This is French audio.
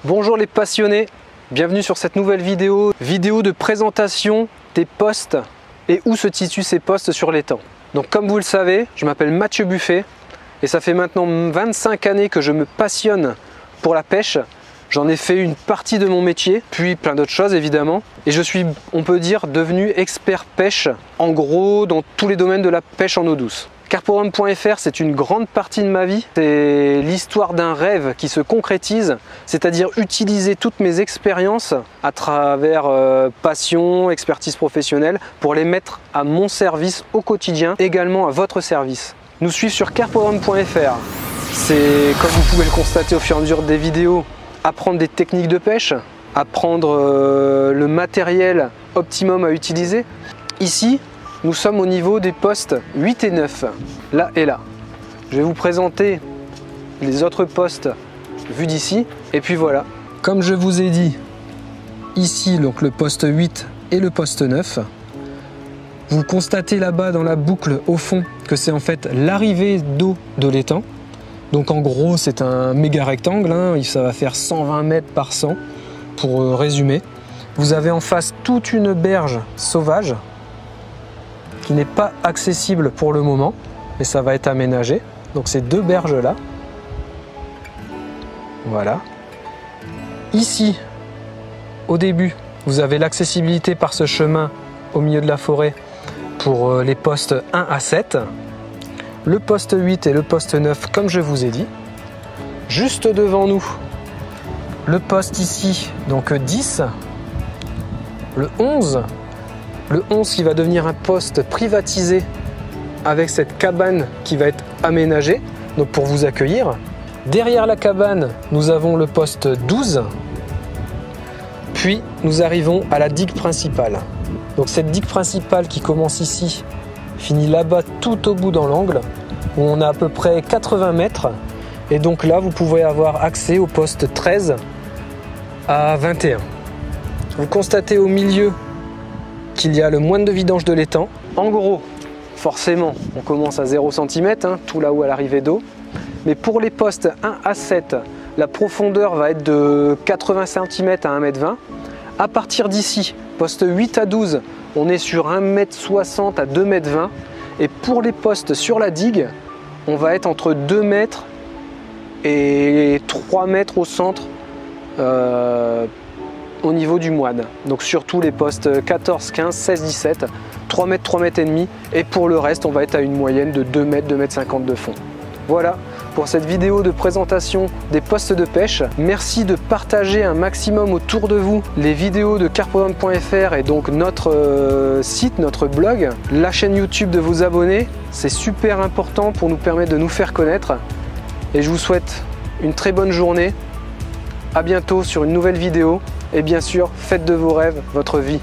Bonjour les passionnés, bienvenue sur cette nouvelle vidéo de présentation des postes et où se situent ces postes sur l'étang. Donc comme vous le savez, je m'appelle Mathieu Buffet et ça fait maintenant 25 années que je me passionne pour la pêche. J'en ai fait une partie de mon métier, puis plein d'autres choses évidemment. Et je suis, on peut dire, devenu expert pêche, en gros dans tous les domaines de la pêche en eau douce. Carporun.fr, c'est une grande partie de ma vie. C'est l'histoire d'un rêve qui se concrétise, c'est-à-dire utiliser toutes mes expériences à travers passion, expertise professionnelle, pour les mettre à mon service au quotidien, également à votre service. Nous suivre sur carporun.fr. C'est, comme vous pouvez le constater au fur et à mesure des vidéos, apprendre des techniques de pêche, apprendre le matériel optimum à utiliser. Ici, nous sommes au niveau des postes 8 et 9, là et là. Je vais vous présenter les autres postes vus d'ici. Et puis voilà, comme je vous ai dit, ici donc le poste 8 et le poste 9. Vous constatez là-bas dans la boucle au fond que c'est en fait l'arrivée d'eau de l'étang. Donc en gros c'est un méga rectangle, hein, ça va faire 120 mètres par 100 pour résumer. Vous avez en face toute une berge sauvage qui n'est pas accessible pour le moment, mais ça va être aménagé. Donc ces deux berges là. Voilà. Ici, au début, vous avez l'accessibilité par ce chemin au milieu de la forêt pour les postes 1 à 7. Le poste 8 et le poste 9, comme je vous ai dit. Juste devant nous, le poste ici, donc 10. Le 11. Le 11 qui va devenir un poste privatisé avec cette cabane qui va être aménagée donc pour vous accueillir. Derrière la cabane, nous avons le poste 12. Puis nous arrivons à la digue principale. Donc cette digue principale qui commence ici finit là-bas tout au bout dans l'angle où on a à peu près 80 mètres. Et donc là, vous pouvez avoir accès au poste 13 à 21. Vous constatez au milieu qu'il y a le moine de vidange de l'étang. En gros, forcément, on commence à 0 cm, hein, tout là-haut à l'arrivée d'eau. Mais pour les postes 1 à 7, la profondeur va être de 80 cm à 1,20 m. À partir d'ici, poste 8 à 12, on est sur 1,60 m à 2,20 m. Et pour les postes sur la digue, on va être entre 2 mètres et 3 mètres au centre au niveau du moine. Donc sur tous les postes 14, 15, 16, 17, 3 mètres, 3 mètres et demi. Et pour le reste, on va être à une moyenne de 2 mètres, 2 mètres 50 de fond. Voilà pour cette vidéo de présentation des postes de pêche. Merci de partager un maximum autour de vous les vidéos de carporun.fr et donc notre site, notre blog, la chaîne YouTube, de vous abonner. C'est super important pour nous permettre de nous faire connaître. Et je vous souhaite une très bonne journée. À bientôt sur une nouvelle vidéo. Et bien sûr, faites de vos rêves votre vie.